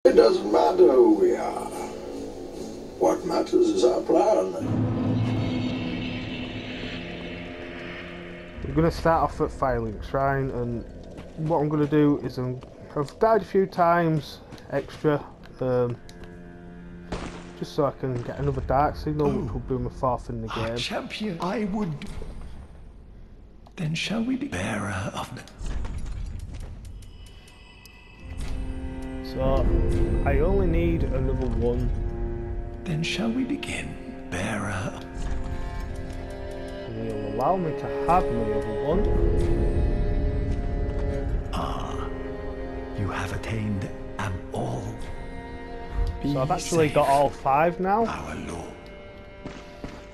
It doesn't matter who we are. What matters is our plan. We're going to start off at Firelink Shrine, and what I'm going to do is I've died a few times extra, just so I can get another dark signal, which will be my fourth in the game. Champion, I would. Then shall we be bearer of the... So I only need another one. Then shall we begin, bearer? And he'll allow me to have my other one. Ah, you have attained all. So I've actually got all 5 now. Our Lord.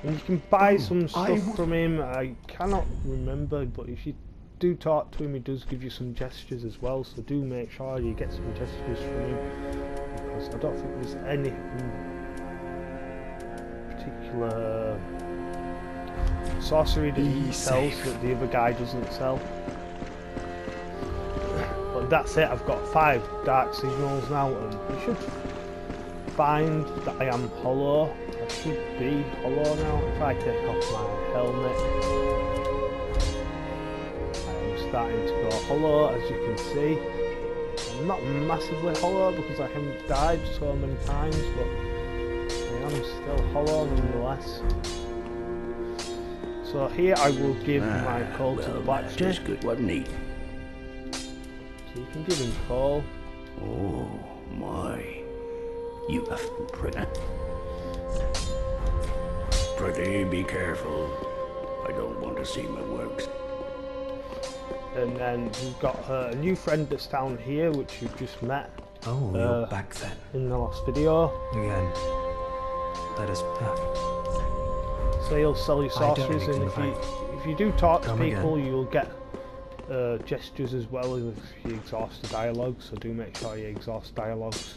And you can buy some I stuff from him. I cannot remember, but if you do talk to him, he does give you some gestures as well. So do make sure you get some gestures from him, because I don't think there's any particular sorcery that he sells that the other guy doesn't sell. But that's it. I've got 5 dark signals now, and you should find that I am hollow. I should be hollow now. If I take off my helmet, I am starting to go hollow, as you can see. I'm not massively hollow because I haven't died so many times, but I am still hollow nonetheless. So here I will give my coal to the blacksmith. Good, wasn't he? So you can give him coal. Oh my. You have been pretty. Pretty, be careful. I don't want to see my works. And then we've got a new friend that's down here, which you've just met. Oh, you're back then. In the last video. Again. Let us... So he'll sell you sorceries, and if you do talk to people, you'll get gestures as well if you exhaust the dialogue. So do make sure you exhaust dialogues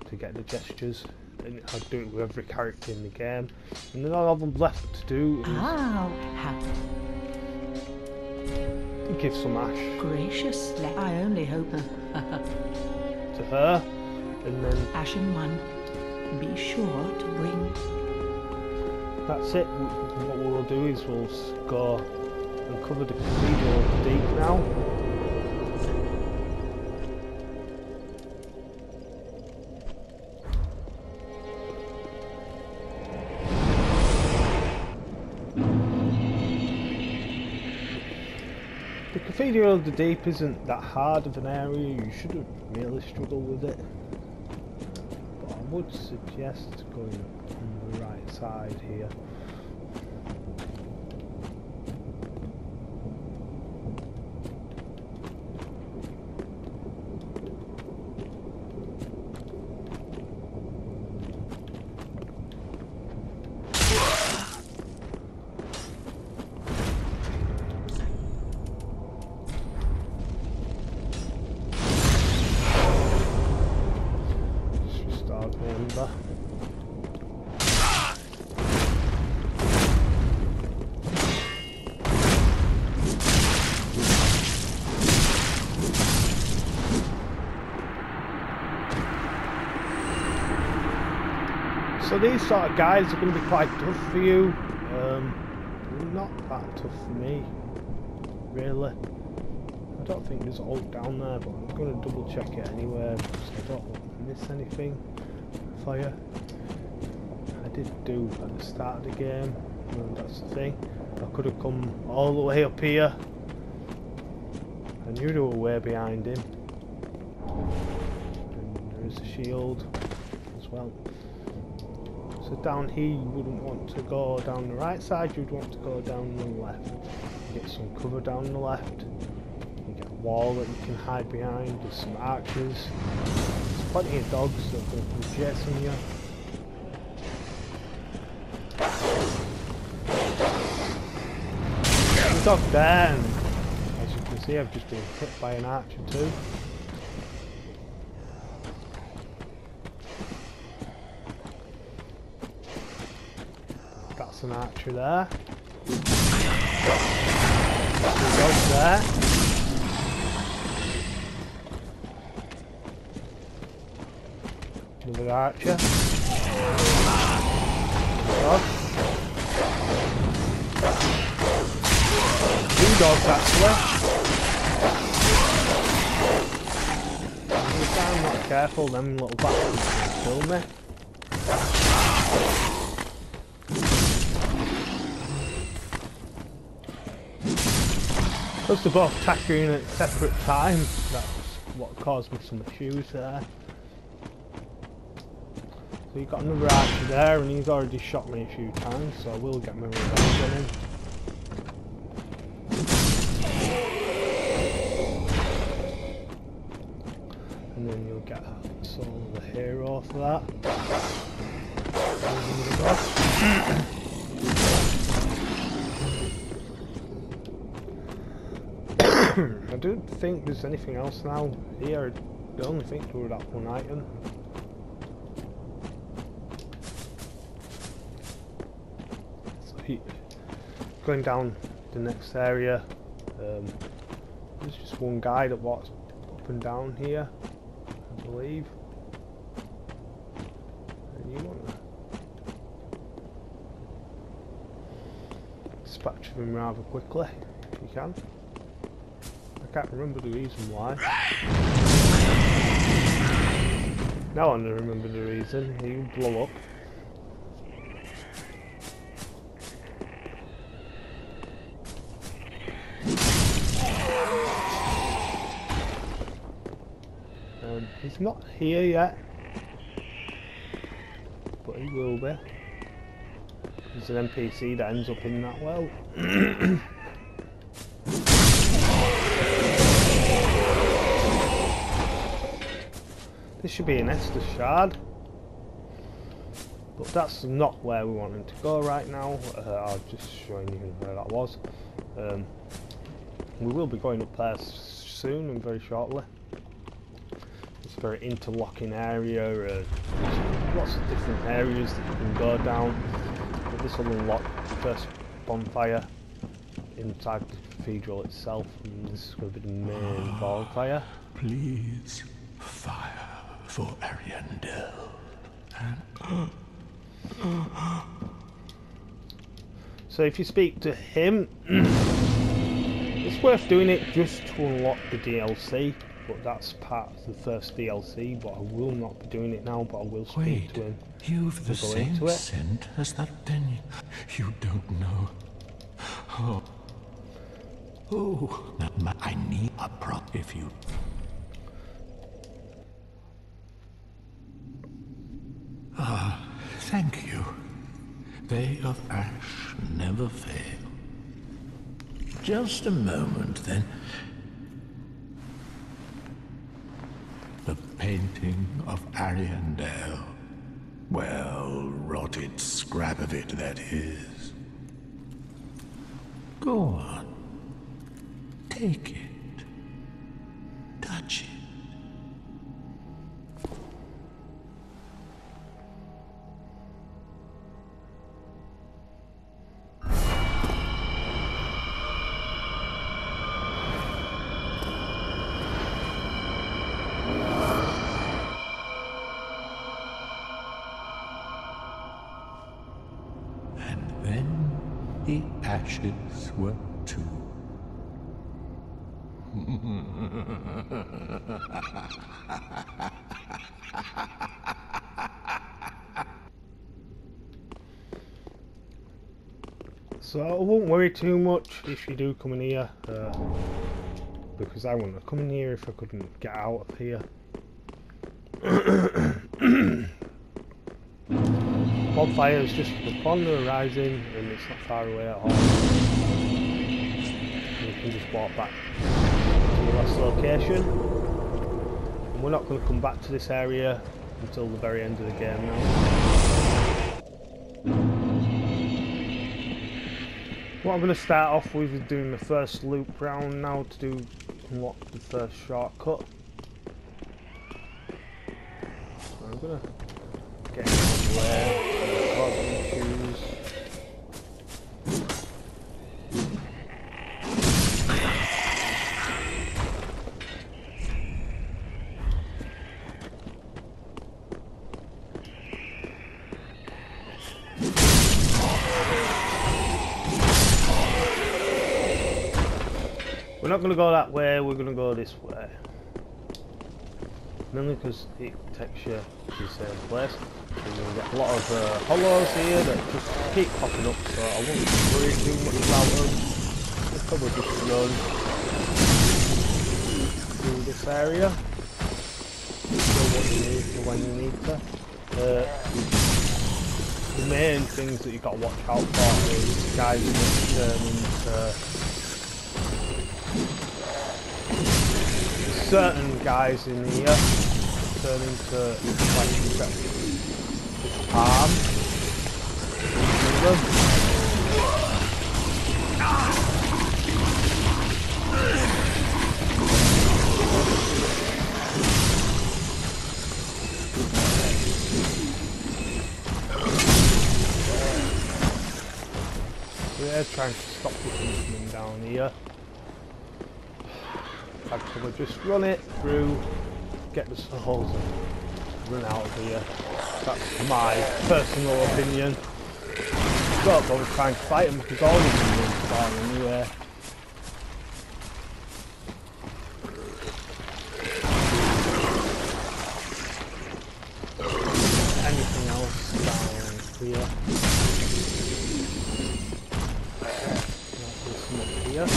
to get the gestures, and I do it with every character in the game. And then all I'm left to do is give some ash. Gracious, I only hope to her, and then Ashen One, be sure to bring. That's it. What we'll do is we'll go and cover the Cathedral of the Deep now. The Cathedral of the Deep isn't that hard of an area. You shouldn't really struggle with it. But I would suggest going on the right side here. So these sort of guys are going to be quite tough for you. Not that tough for me, really. I don't think there's ult down there, but I'm going to double check it anyway, because I don't want to miss anything for you. I did do at the start of the game, and that's the thing. I could have come all the way up here. I knew they were way behind him. And there is a shield as well. So down here you wouldn't want to go down the right side, you'd want to go down the left. Get some cover down the left. You get a wall that you can hide behind, there's some archers. There's plenty of dogs that will come chasing you. The dog there, and as you can see I've just been hit by an archer too. That's an archer there. That's a dog there. Another archer. Dog. Two dogs actually. If I'm not careful, them little bastards can kill me. Because they're both attacking at separate times, that's what caused me some issues there. So you've got another archer there, and he's already shot me a few times, so I will get my revenge on him. And then you'll get Soul of the Hero for that. I don't think there's anything else now here. I only think there was that one item. So going down the next area, there's just one guy that walks up and down here, I believe. And you want to dispatch him rather quickly, if you can. I can't remember the reason why. Now I remember the reason. He blow up. He's not here yet, but he will be. There's an NPC that ends up in that well. This should be an Estus shard, but that's not where we wanted to go right now. I'll just show you where that was. We will be going up there soon and very shortly. It's a very interlocking area, lots of different areas that you can go down. But this will unlock the first bonfire inside the cathedral itself, and this is going to be the main bonfire. Please, fire for Ariandel. So if you speak to him, it's worth doing it just to unlock the DLC, but that's part of the first DLC, but I will not be doing it now, but I will speak to him. You've the same scent as that thing. You don't know. Oh, I need a prop if you... Ah, thank you. They of Ash never fail. Just a moment, then. The painting of Ariandel. Well, rotted scrap of it, that is. Go on. Take it. Touch it. The ashes were too. So I won't worry too much if you do come in here, because I wouldn't have come in here if I couldn't get out of here. Bonfire is just upon the horizon and it's not far away at all. You can just walk back to the last location. And we're not going to come back to this area until the very end of the game now. What I'm going to start off with is doing the first loop round now to unlock the first shortcut. So I'm going to get out of the way. We're not going to go that way, we're going to go this way. Mainly because it takes you to the same place. So you're going to get a lot of hollows here that just keep popping up, so I won't worry too much about them. I'll probably just run through this area. Know what you need for when you need to. The main things that you've got to watch out for is guys that turn into certain guys in here turn into like harm. We're trying to stop it from coming down here. Actually, just run it through, get the souls, and run out of here. That's my personal opinion. Don't bother trying to fight them because all these minions are anyway. Anything else down here? There's some up here.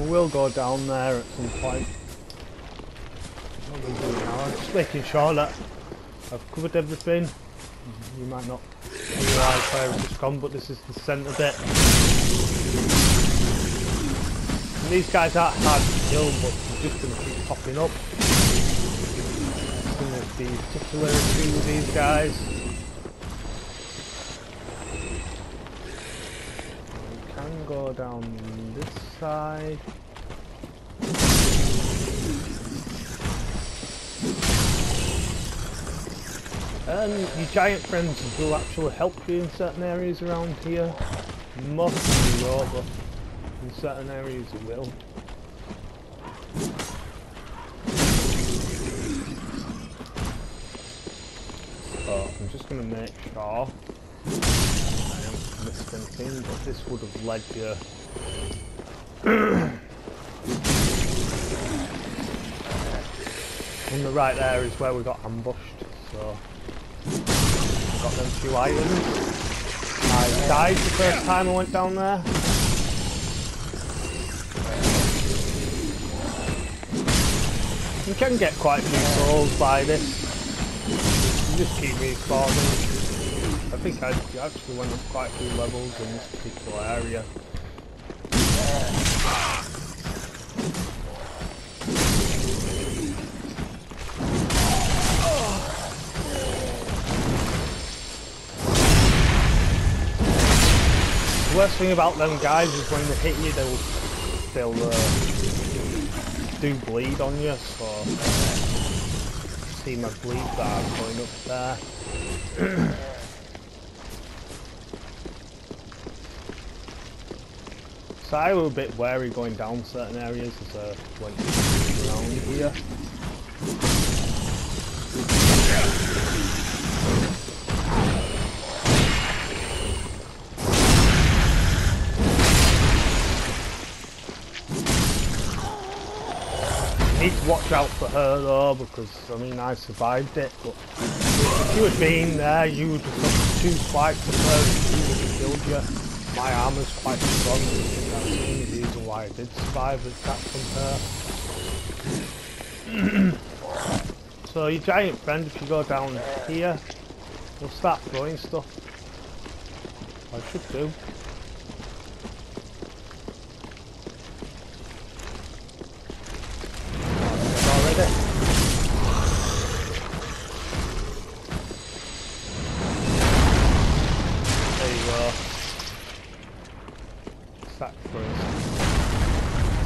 We'll go down there at some point. What are we doing now? I'm just making sure that I've covered everything. You might not realise where I've just gone, but this is the centre bit. And these guys aren't hard to kill, but they're just going to keep popping up. It's going to be particular issue with these guys. We can go down this side. Your giant friends will actually help you in certain areas around here. Mostly low, but in certain areas it will. So I'm just going to make sure I haven't missed anything, but this would have led you on the right there is where we got ambushed, so got them 2 items. I died the first time I went down there. You can get quite a few souls by this. You just keep respawning. I think I actually went up quite a few levels in this particular area. The worst thing about them guys is when they hit you, they'll do bleed on you. So see my bleed bar going up there. So I was a bit wary going down certain areas as I went around here. Need to watch out for her though, because I mean I survived it, but if you had been there you would have got 2 swipes of her and she would have killed you. My armour's quite strong, and that's the only reason why I did survive the attack from her. So your giant friend, if you go down here, will start throwing stuff. I should do.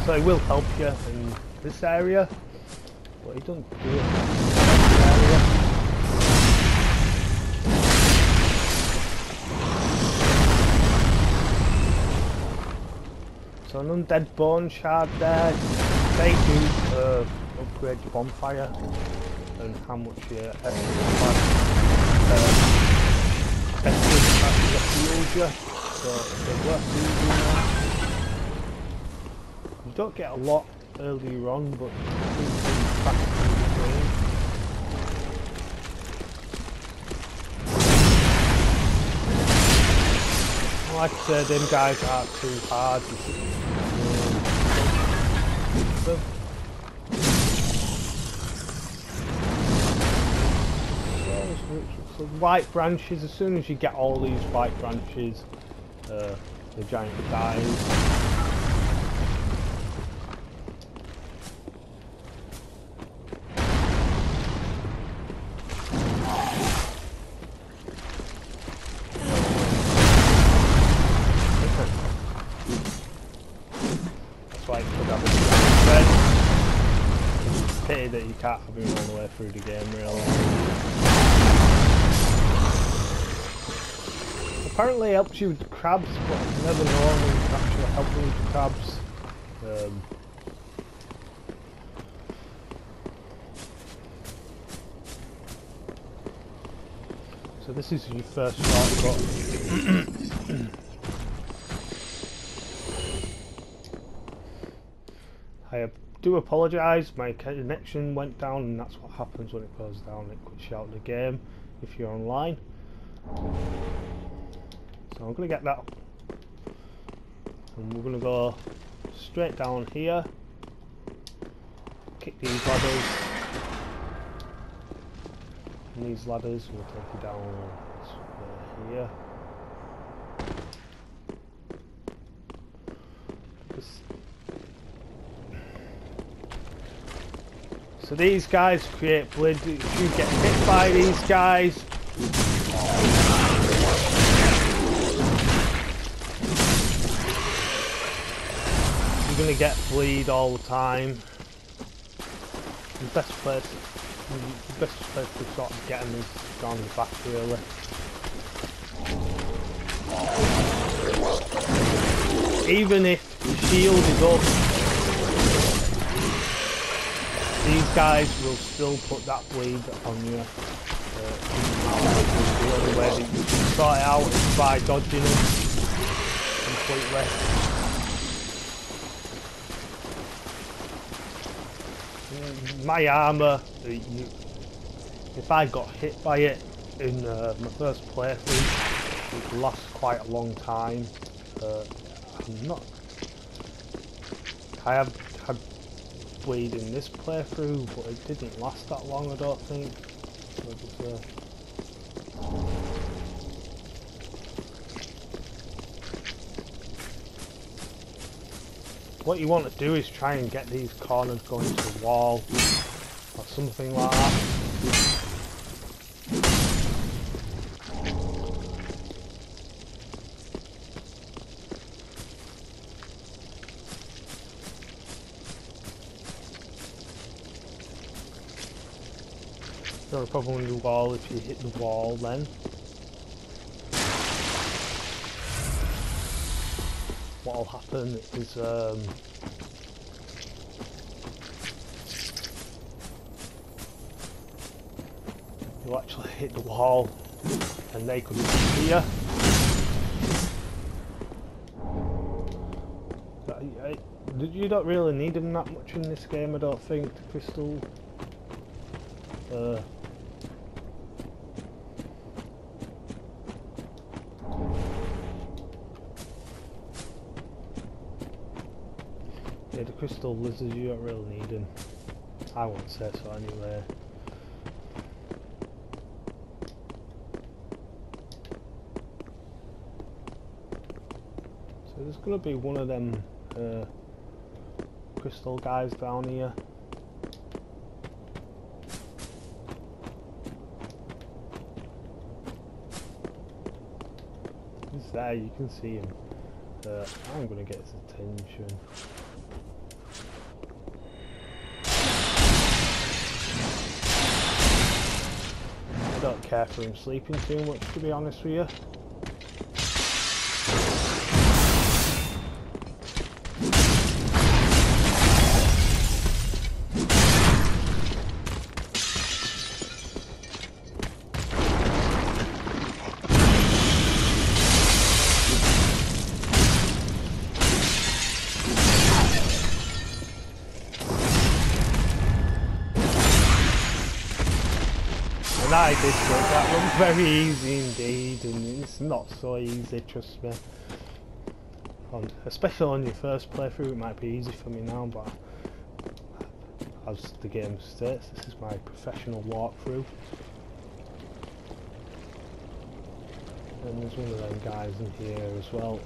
So he will help you in this area, but he doesn't do it in this area. So an undead bone shard there. They do upgrade your bonfire and how much your heals you. So they're worth using now. You don't get a lot earlier on, but like I said, them guys aren't too hard. So white branches, as soon as you get all these white branches, the giant dies. That you can't have him all the way through the game, really. Apparently it helps you with the crabs, but I've never known him to actually help you with the crabs. So this is your first shortcut. I do apologise, my connection went down, and that's what happens when it goes down. It cuts you out of the game if you're online. So I'm going to get that, and we're going to go straight down here, kick these ladders, and these ladders will take you down here. So these guys create blood. If you get hit by these guys, you're gonna get bleed all the time. The best place to sort of get them is down the back, really. Even if the shield is up, these guys will still put that bleed on you. The only way that you can sort it out is by dodging them completely. My armour, if I got hit by it in my first playthrough, it would last quite a long time. I have had bleed in this playthrough, but it didn't last that long, I don't think. What you want to do is try and get these corners going to the wall, or something like that. Not a problem with the wall if you hit the wall then. What'll happen is you'll actually hit the wall and they could disappear. You don't really need them that much in this game, I don't think, the crystal. Yeah, the crystal lizards, you don't really need them. I won't say so anyway. So there's going to be one of them crystal guys down here. He's there, you can see him. I'm going to get his attention. care for him sleeping too much, to be honest with you. That I did good. That one's very easy indeed, and it's not so easy, trust me. Especially on your first playthrough, it might be easy for me now, but as the game states, this is my professional walkthrough. And there's one of them guys in here as well.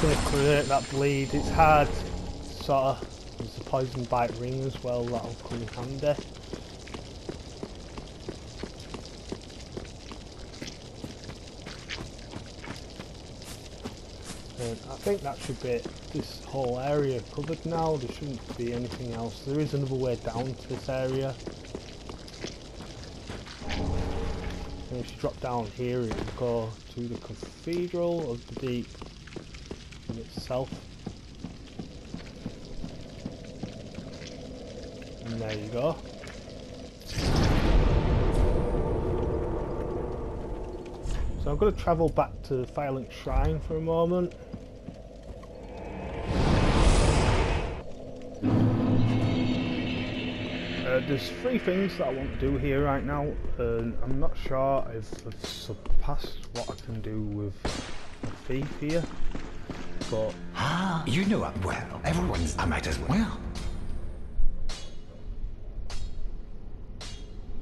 Going to create that bleed. It's hard, sort of. There's a poison bite ring as well, that'll come in handy. And I think that should be this whole area covered now. There shouldn't be anything else. There is another way down to this area. And if you drop down here, it will go to the Cathedral of the Deep itself, and there you go. So I'm going to travel back to the Firelink Shrine for a moment. There's 3 things that I want to do here right now, and I'm not sure if I've surpassed what I can do with the thief here. But you know it well. Everyone's. I might as well.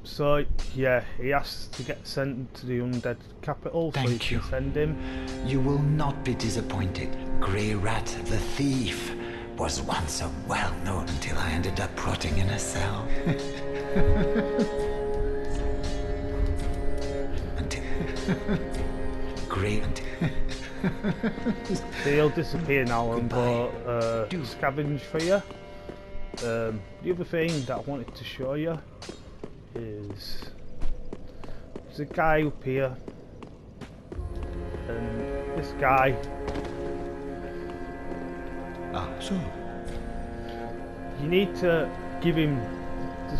So yeah, he has to get sent to the undead capital, so you can send him. You will not be disappointed. Grey Rat the thief was once so well known until I ended up rotting in a cell. Grey. He'll disappear now and go scavenge for you. The other thing that I wanted to show you is there's a guy up here, and this guy. So you need to give him the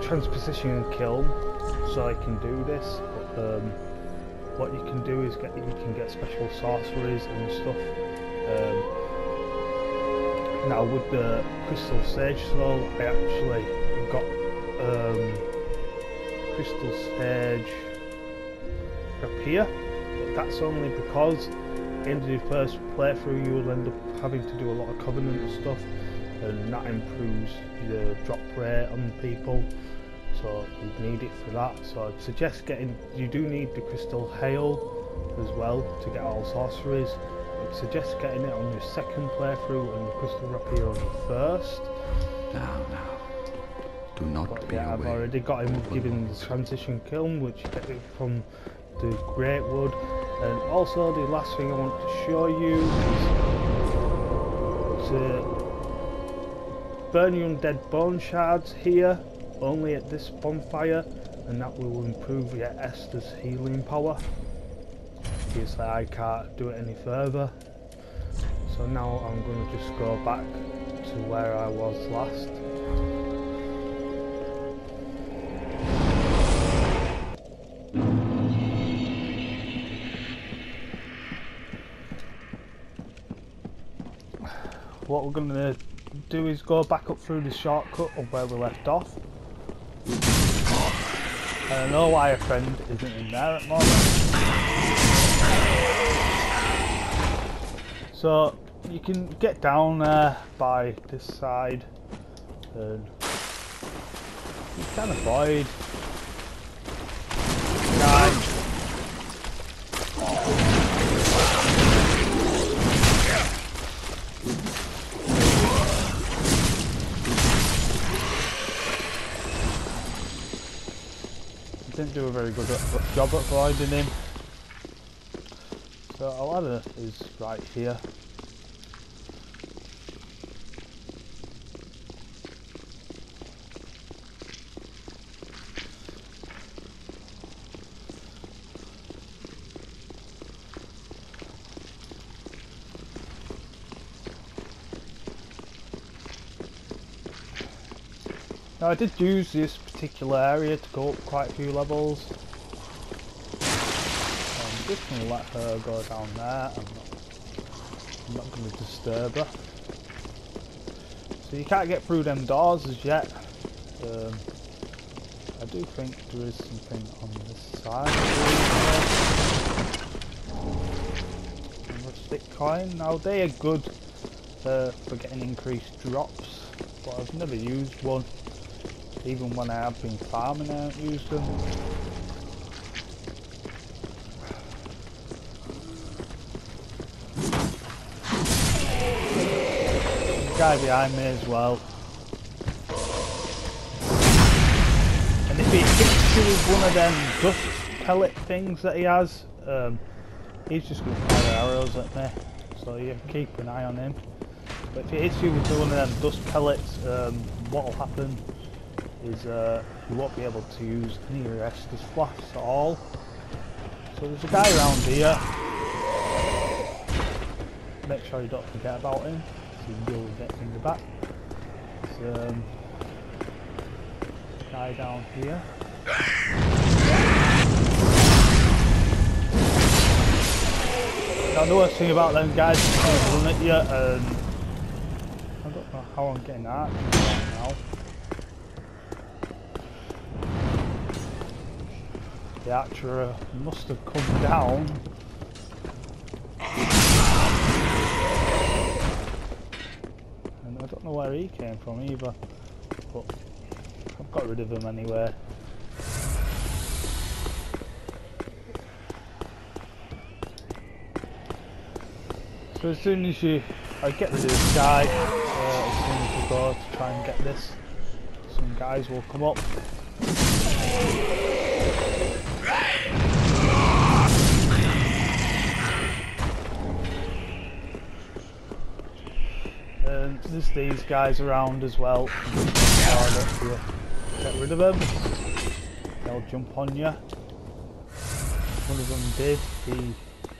transposition kill, so I can do this. But, what you can do is you can get special sorceries and stuff. Now with the Crystal Sage Soul, I actually got Crystal Sage up here, but that's only because at the end of your first playthrough you will end up having to do a lot of Covenant stuff, and that improves the drop rate on people. So you need it for that. So I'd suggest you do need the Crystal Hail as well to get all sorceries. I'd suggest getting it on your second playthrough and the Crystal Rapier on your first. Now, do not be I've already got him given the transition kiln, which you get it from the Great Wood. And also the last thing I want to show you is to burn your undead bone shards here, only at this bonfire, and that will improve your Esther's healing power. Obviously I can't do it any further, so now I'm going to just go back to where I was last. What we're going to do is go back up through the shortcut of where we left off. I know why a friend isn't in there at the moment. So you can get down there by this side, and you can avoid guys. Didn't do a very good job at avoiding him. So a ladder is right here. Now I did use this particular area to go up quite a few levels. I'm just going to let her go down there. I'm not going to disturb her. So you can't get through them doors as yet. I do think there is something on this side. A stick coin. Now they are good for getting increased drops, but I've never used one. Even when I have been farming, I haven't used them. There's a guy behind me as well. And if he hits you with one of them dust pellet things that he has, he's just going to fire arrows at me. So you keep an eye on him. But if he hits you with one of them dust pellets, what will happen is you won't be able to use any Restus flasks at all. So there's a guy around here. Make sure you don't forget about him, so you can go get in the back. There's a guy down here. Now the worst thing about them guys is they run at you, and I don't know how I'm getting that now. The archer must have come down. And I don't know where he came from either, but I've got rid of him anyway. So as soon as I get rid of this guy, as soon as we go to try and get this, some guys will come up. There's these guys around as well. Get rid of them. They'll jump on you. One of them did. He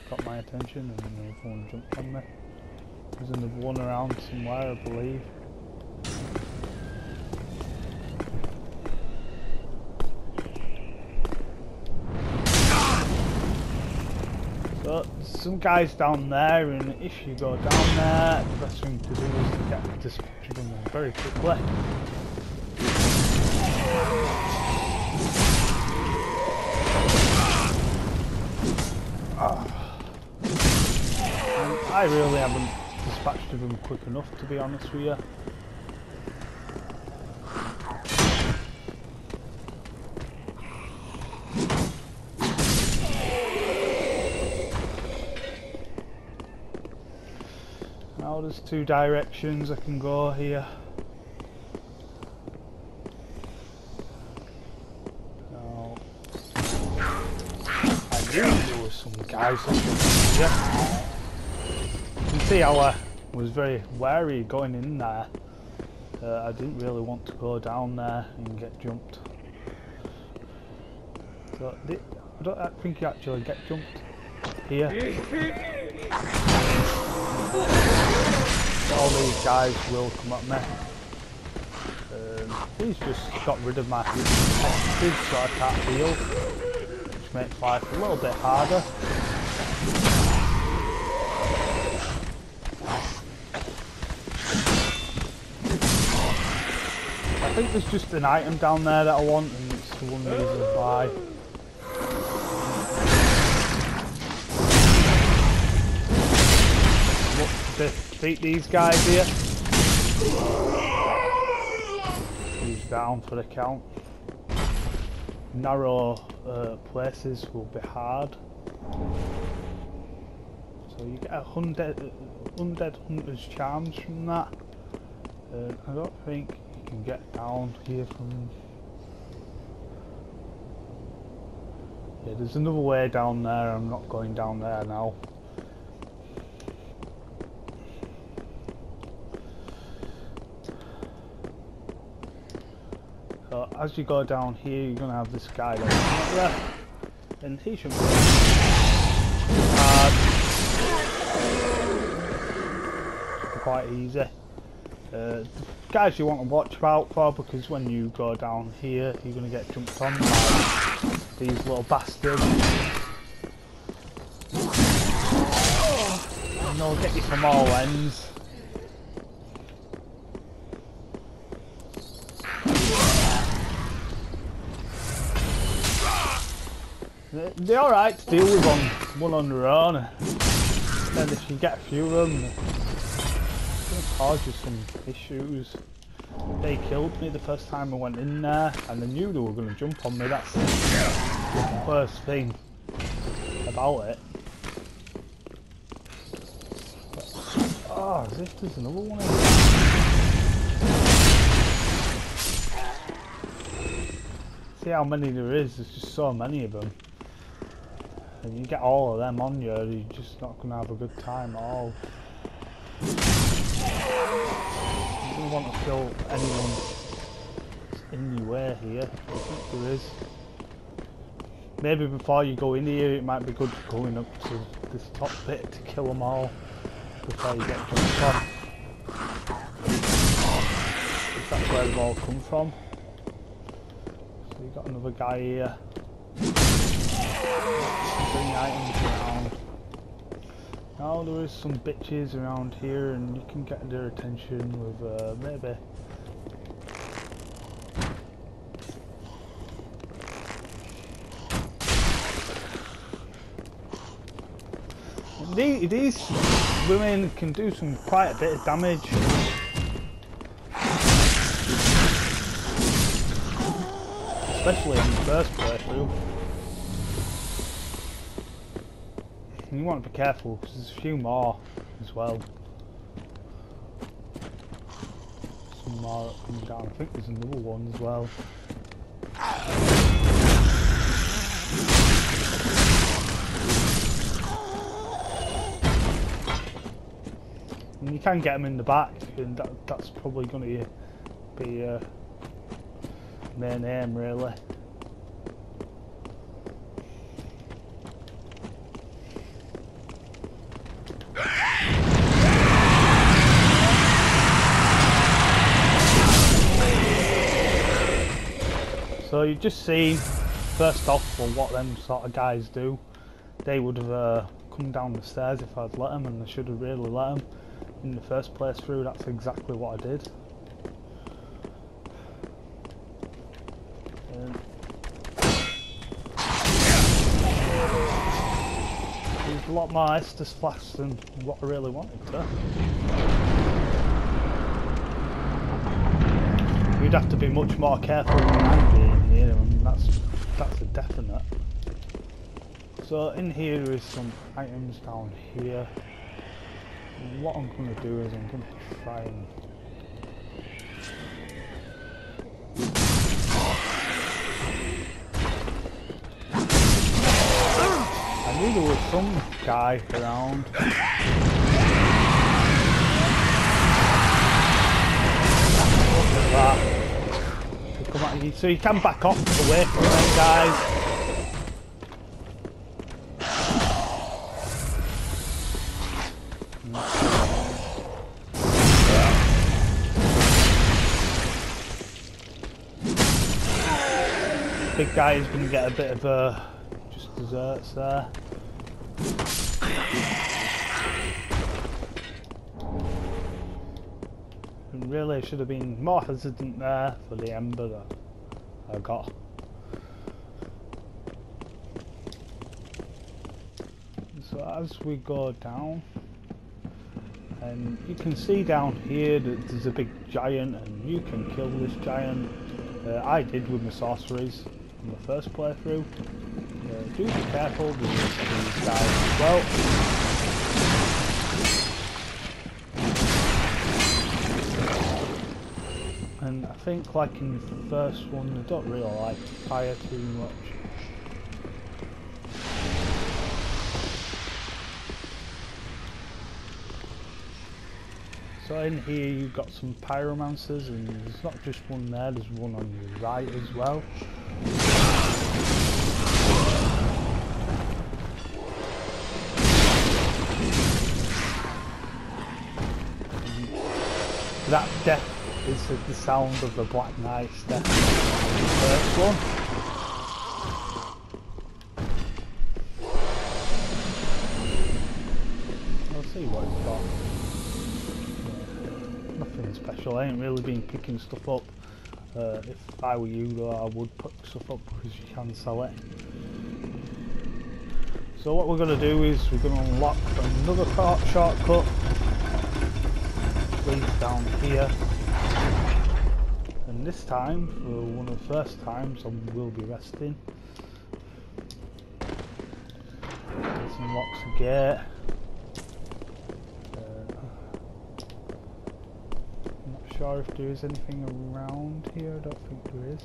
got my attention, and the other one jumped on me. There's another one around somewhere, I believe. So, some guys down there, and if you go down there, the best thing to do is to get this picture done very quickly. I really haven't dispatched of them quick enough, to be honest with you. Now there's two directions I can go here. Now, I knew there was some guys here. You can see how I was very wary going in there. I didn't really want to go down there and get jumped. So I don't think you actually get jumped here. All these guys will come at me. He's just got rid of my textures so I can't heal, which makes life a little bit harder. I think there's just an item down there that I want, and it's the one reason why. Defeat these guys here. He's down for the count. Narrow places will be hard. So you get undead hunter's charms from that. I don't think you can get down here from. Yeah, there's another way down there. I'm not going down there now. as you go down here, you're gonna have this guy there, and he should be quite easy. Guys you want to watch out for, because when you go down here, you're gonna get jumped on by these little bastards. And they'll get you from all ends. They're alright to deal with one on their own. Then if you get a few of them, it's going to cause you some issues. They killed me the first time I went in there, and I knew they were going to jump on me. That's the worst thing about it. Oh, as if there's another one in here. See how many there is, there's just so many of them. And you get all of them on you, you're just not going to have a good time at all. You don't want to kill anyone in your way here. I think there is. Maybe before you go in here, it might be good going up to this top bit to kill them all before you get jumped on. If that's where they've all come from. So you got another guy here. Bring items around. Now there is some bitches around here, and you can get their attention with maybe. These women can do quite a bit of damage. Especially in the first playthrough. You want to be careful because there's a few more as well. Some more that come down. I think there's another one as well. And you can get them in the back, and that's probably going to be main aim really. So you've just seen, first off, what them sort of guys do. They would have come down the stairs if I'd let them, and I should have really let them. In the first place through, that's exactly what I did. There's a lot more Estus flasks than what I really wanted to. You'd have to be much more careful than I'm being here, and that's a definite. So in here is some items down here. What I'm going to do is I'm going to try and I knew there was some guy around. Look at that. Come at you. So you can back off away from them guys. Big guy is going to get a bit of just desserts there. And really, I should have been more hesitant there for the ember that I got. So as we go down, and you can see down here that there's a big giant, and you can kill this giant. I did with my sorceries in the first playthrough. Do be careful with these guys as well. And I think, like in the first one, I don't really like fire too much. So So in here you've got some pyromancers, and there's not just one there, there's one on your right as well. That death is the sound of the Black Knight's death. The first one. I'll see what it's got. Nothing special. I ain't really been picking stuff up. If I were you though, I would pick stuff up because you can sell it. So what we're going to do is we're going to unlock another shortcut. Leads down here, and this time, for one of the first times, I will be resting. This unlocks the gate. I'm not sure if there is anything around here. I don't think there is.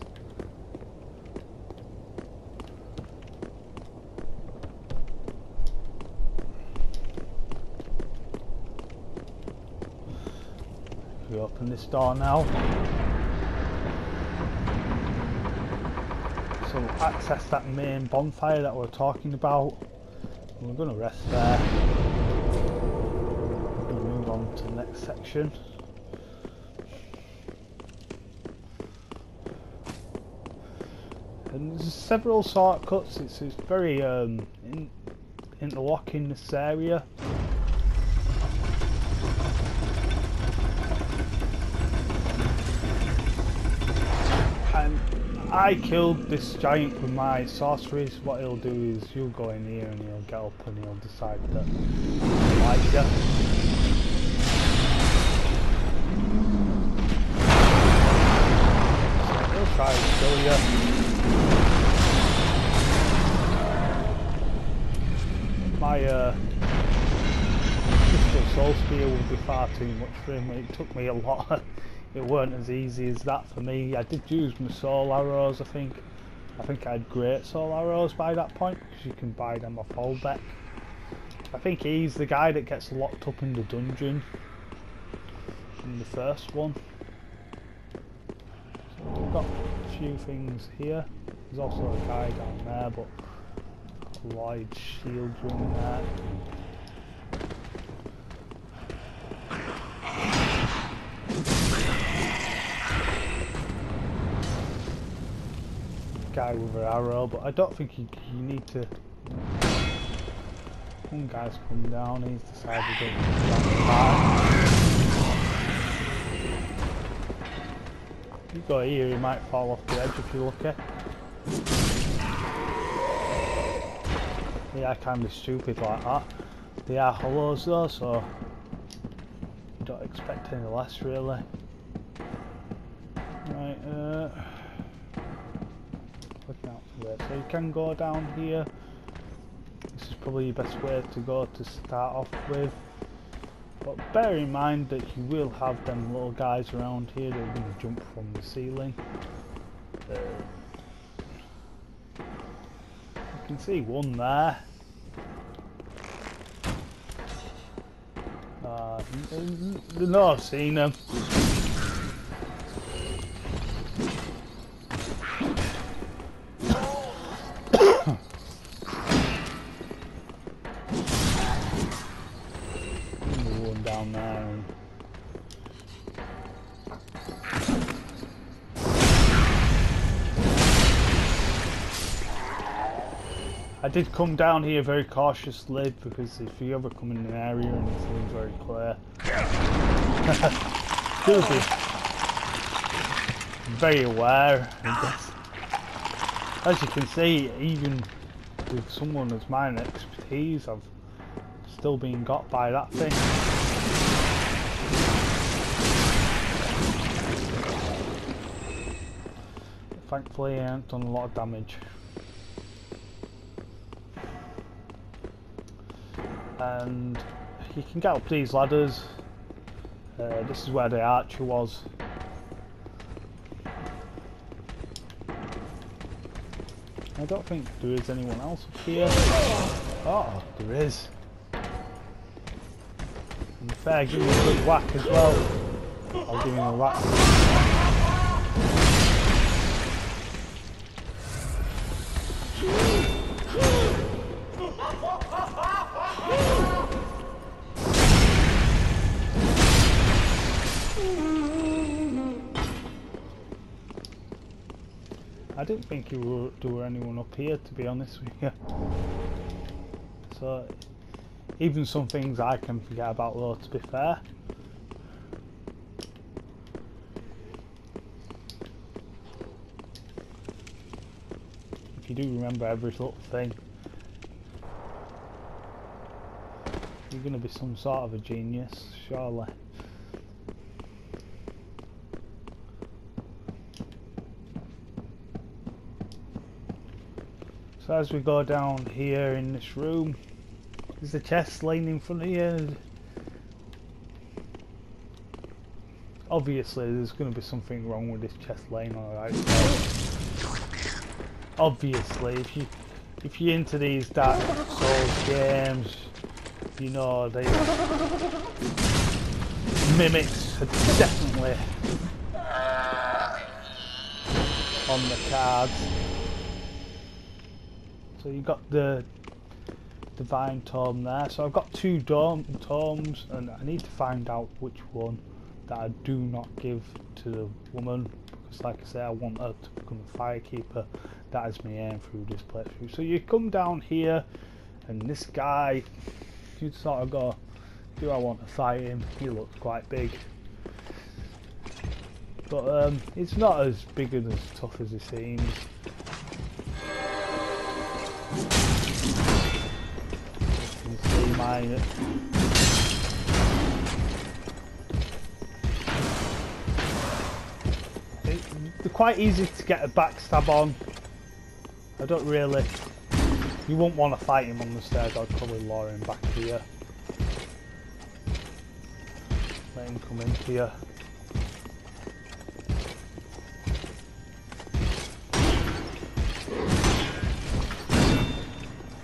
We open this door now, so we'll access that main bonfire that we're talking about. We're going to rest there. We're going to move on to the next section. And there's several shortcuts. It's very interlocking, this area. I killed this giant with my sorceries. What he'll do is he'll go in here and he'll get up and he'll decide that he likes you. So he'll try to kill you. My Crystal Soul Spear would be far too much for him. It took me a lot. It weren't as easy as that for me. I did use my soul arrows, I think. I think I had great soul arrows by that point, because you can buy them off Holbeck. I think he's the guy that gets locked up in the dungeon in the first one. So we've got a few things here. There's also a guy down there, but Lloyd's shield's in there. Guy with an arrow, but I don't think you need to. One guy's come down, he's decided to you go here, he might fall off the edge if you're lucky. They are kind of stupid like that. They are hollows though, so you don't expect any less really. Right, looking out for there. So you can go down here. This is probably your best way to go to start off with. But bear in mind that you will have them little guys around here that are going to jump from the ceiling. You can see one there. No, I've seen them. One down there. I did come down here very cautiously because if you ever come in an area and it seems very clear, do be very aware. As you can see, even with someone as mine expertise, I've still been got by that thing. Thankfully, I haven't done a lot of damage. And you can get up these ladders. This is where the archer was. I don't think there is anyone else up here. Oh, there is. In fair, give me a good whack as well. I'll give him a whack. I didn't think there were anyone up here, to be honest with you. So, even some things I can forget about though, to be fair. If you do remember every little thing, you're going to be some sort of a genius, surely. So as we go down here in this room, there's a chest laying in front of you. Obviously there's going to be something wrong with this chest laying, alright. Obviously, if you're into these Dark Souls games, you know the mimics are definitely on the cards. So you got the Divine Tome there. So I've got two tomes, and I need to find out which one that I do not give to the woman, because like I say, I want her to become a Firekeeper. That is my aim through this playthrough. So you come down here, and this guy, you sort of go, do I want to fight him? He looks quite big, but it's not as big and as tough as he seems. You can see my they're quite easy to get a backstab on. I don't really. You won't want to fight him on the stairs. I'd probably lure him back here. Let him come into you.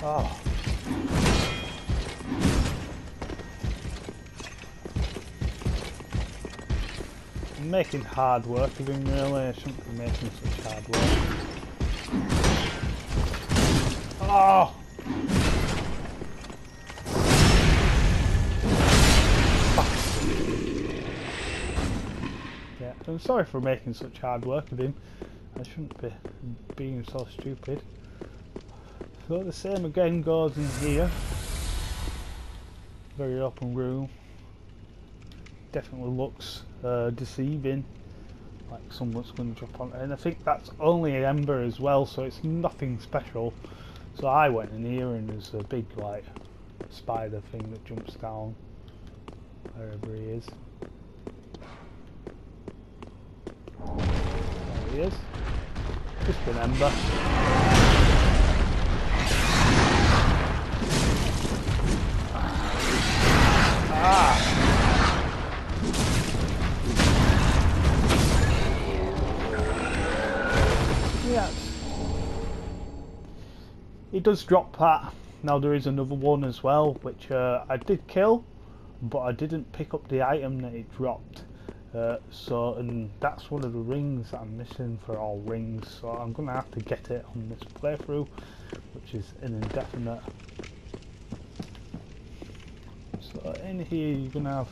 Oh. I'm making hard work of him, really. I shouldn't be making such hard work. Oh! Yeah, I'm sorry for making such hard work of him. I shouldn't be being so stupid. So the same again goes in here. Very open room. Definitely looks deceiving, like someone's going to jump on it. And I think that's only an ember as well, so it's nothing special. So I went in here and there's a big like spider thing that jumps down wherever he is. There he is. Just an ember. Ah! Yes. He does drop that. Now there is another one as well, which I did kill, but I didn't pick up the item that it dropped. And that's one of the rings that I'm missing for all rings, so I'm going to have to get it on this playthrough, which is an indefinite. So in here you're going to have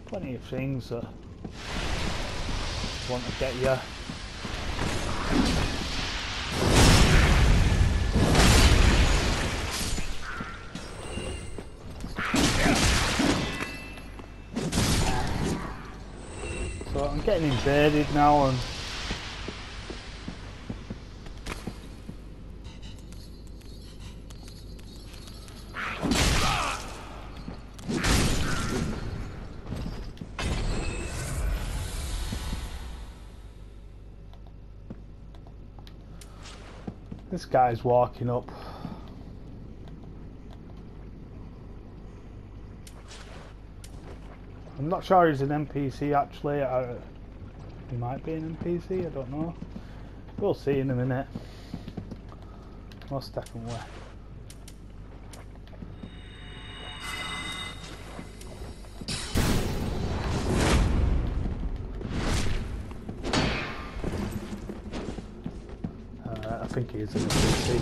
plenty of things that want to get you. So I'm getting invaded now, and this guy's walking up. I'm not sure he's an NPC actually. He might be an NPC, I don't know. We'll see in a minute. Most definitely. think he is in a PC.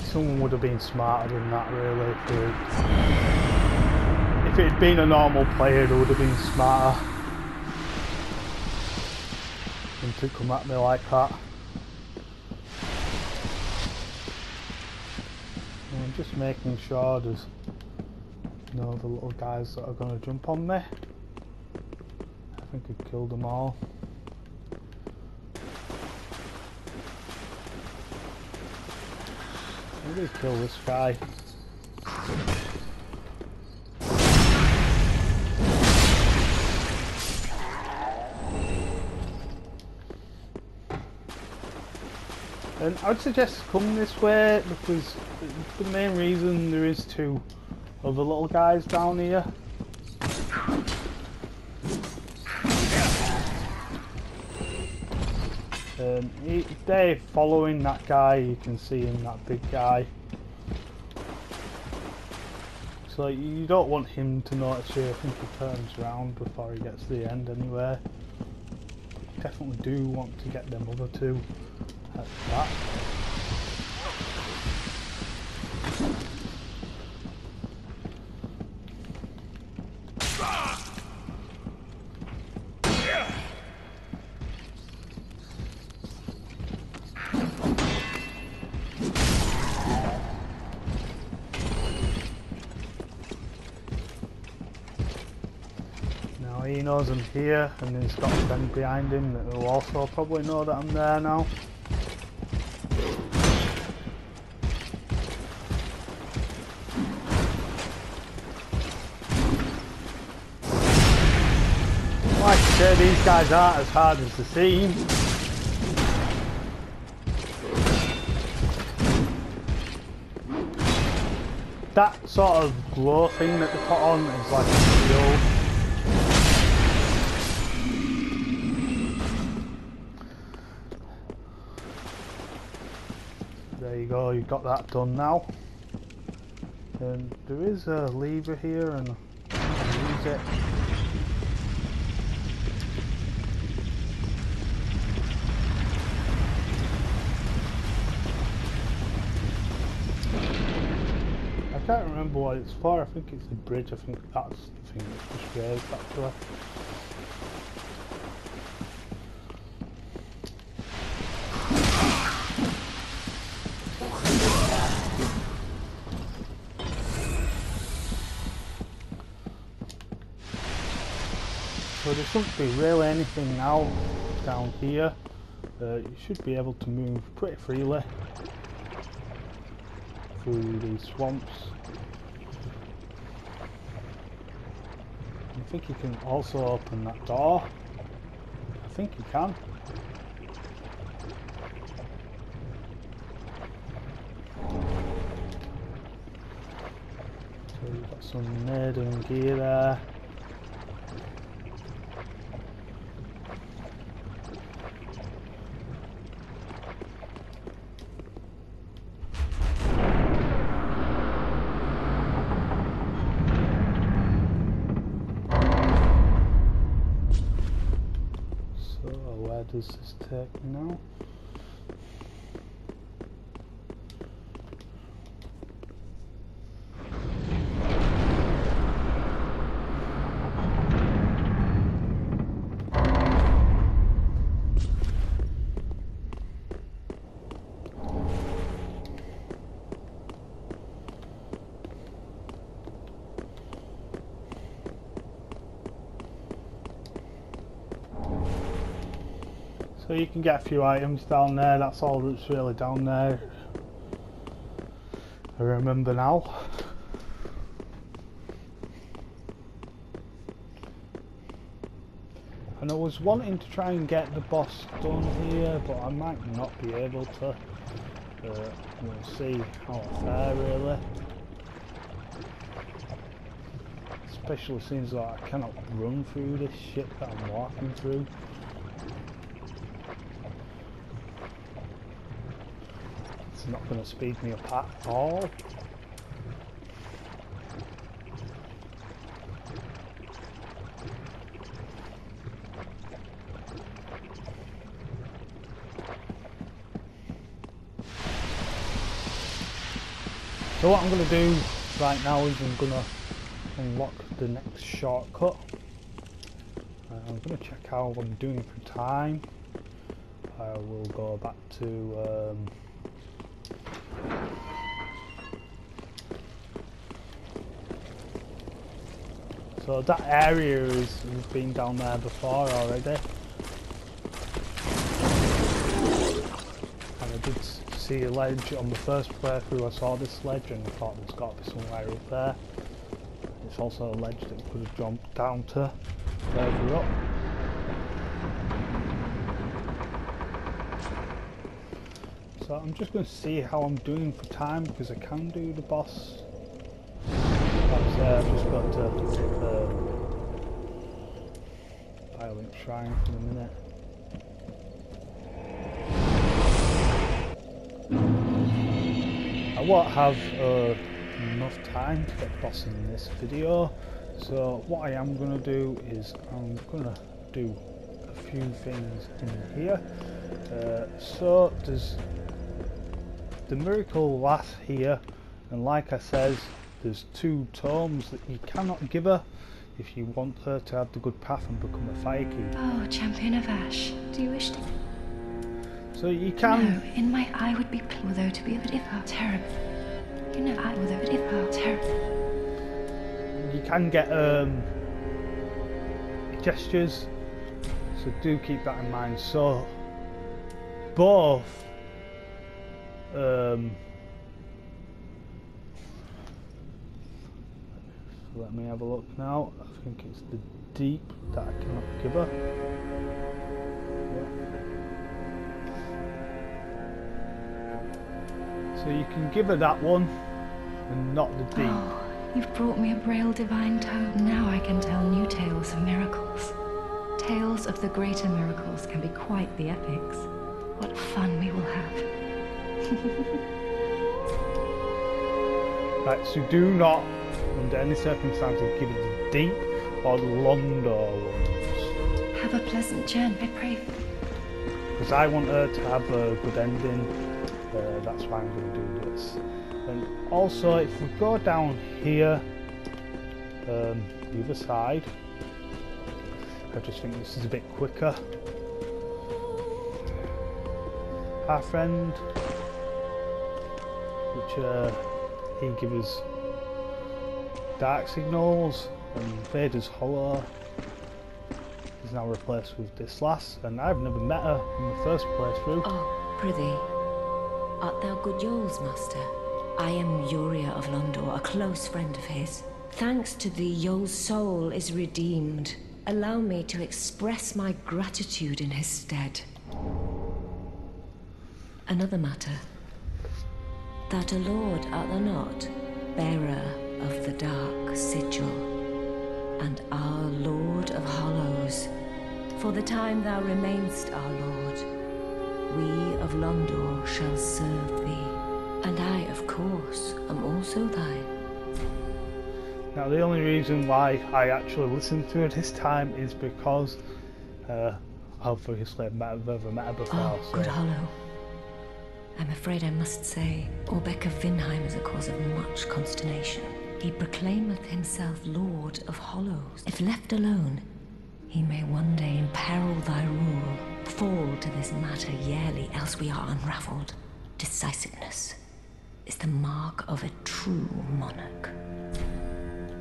Someone would have been smarter than that, really. If it had been a normal player, they would have been smarter than to come at me like that. And I'm just making sure there's no other little guys that are going to jump on me. I think I killed them all. Maybe kill this guy. And I'd suggest come this way because the main reason there is two other little guys down here. They're following that guy, you can see him, that big guy. So you don't want him to notice you. I think he turns around before he gets to the end anyway. Definitely do want to get them other two at that. He knows I'm here, and he's got a friend behind him that will also probably know that I'm there now. Like I said, these guys aren't as hard as they seem. That sort of glow thing that they put on is like a shield. There you go, you've got that done now. And there is a lever here and I'll use it. I can't remember what it's for. I think it's the bridge. I think that's the thing that's just raised actually. So there shouldn't be really anything now down here. You should be able to move pretty freely through these swamps. I think you can also open that door. I think you can. So you've got some maiden gear there. Where does this take me now? So you can get a few items down there, that's all that's really down there. I remember now. And I was wanting to try and get the boss done here, but I might not be able to. We'll see how I fare really. Especially since I cannot run through this shit that I'm walking through. It's not going to speed me up at all. So what I'm going to do right now is I'm going to unlock the next shortcut. I'm going to check how I'm doing for time. I will go back to so that area has been down there before already. And I did see a ledge on the first playthrough. I saw this ledge and I thought there's got to be somewhere up there. It's also a ledge that could have jumped down to further up. So I'm just going to see how I'm doing for time, because I can do the boss. I've just got to Violent Shrine for a minute. I won't have enough time to get the boss in this video, so what I am going to do is I'm going to do a few things in here. So there's the Miracle Lass here, and like I says, there's 2 tomes that you cannot give her if you want her to have the good path and become a Fire Keep. Oh, Champion of Ash, do you wish to? So you can... No, in my eye would be although to be of it if terrible. You know, I although it if terrible. You can get gestures, so do keep that in mind. So both let me have a look now. I think it's the deep that I cannot give her. Yeah. So you can give her that one and not the deep. Oh, you've brought me a Braille Divine Tome. Now I can tell new tales of miracles. Tales of the greater miracles can be quite the epics. What fun we will have. Right, so do not, under any circumstances, give it the deep or the Londor ones. Have a pleasant journey, I pray. Because I want her to have a good ending, that's why I'm going to do this. And also, if we go down here, the other side, I just think this is a bit quicker. Our friend, which he gives us dark signals, and Vader's Hollow is now replaced with this lass, and I've never met her in the first playthrough. Oh, prithee, art thou good Yoel's master? I am Yuria of Londor, a close friend of his. Thanks to thee, Yoel's soul is redeemed. Allow me to express my gratitude in his stead. Another matter. That a lord art thou not, bearer of the dark sigil, and our Lord of Hollows. For the time thou remainst our Lord, we of Londor shall serve thee, and I, of course, am also thine. Now the only reason why I actually listened to her this time is because obviously I've never met her before. Oh, so. good Hollow. I'm afraid I must say, Orbeck of Vinheim is a cause of much consternation. He proclaimeth himself Lord of Hollows. If left alone, he may one day imperil thy rule. Fall to this matter yearly, else we are unravelled. Decisiveness is the mark of a true monarch.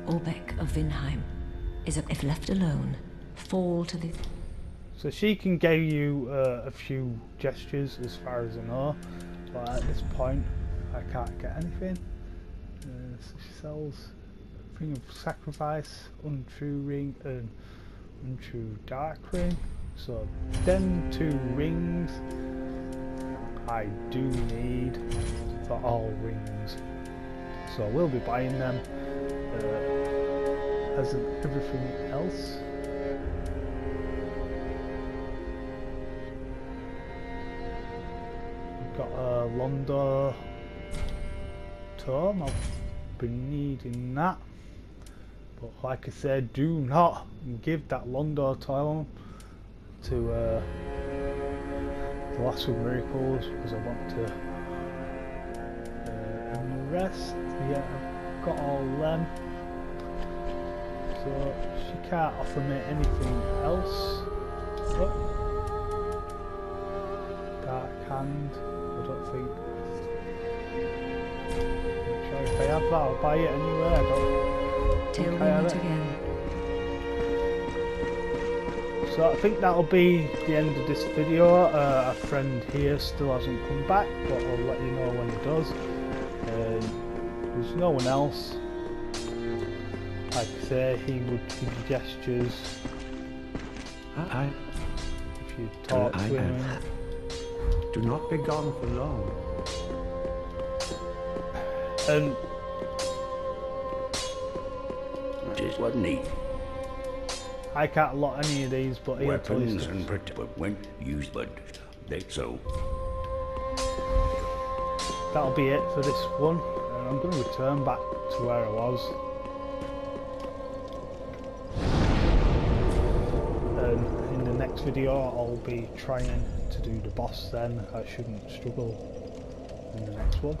Orbeck of Vinheim is, if left alone, fall to this... So she can give you a few gestures as far as I know, but at this point I can't get anything. So she sells Ring of Sacrifice, Untrue Ring and Untrue Dark Ring. So them 2 rings I do need for all rings. So I will be buying them. As in everything else. Got a Londor tome, I'll be needing that, but like I said, do not give that Londor tome to the Lass of Miracles, because I want to And the rest, yeah, I've got all them. So she can't offer me anything else. Oh. Dark hand, I don't think. Not sure if I have that, I'll buy it anyway. I don't Till think we I have meet it. again. So I think that'll be the end of this video. A friend here still hasn't come back, but I'll let you know when he does. There's no one else. Like I say, he would give you gestures if you talk to him. Do not be gone for long. And Just what need. I can't lock any of these, but he'll tell you Weapons stuff. and but when used, but they so. That'll be it for this one. And I'm going to return back to where I was. And in the next video I'll be trying to do the boss then. I shouldn't struggle in the next one.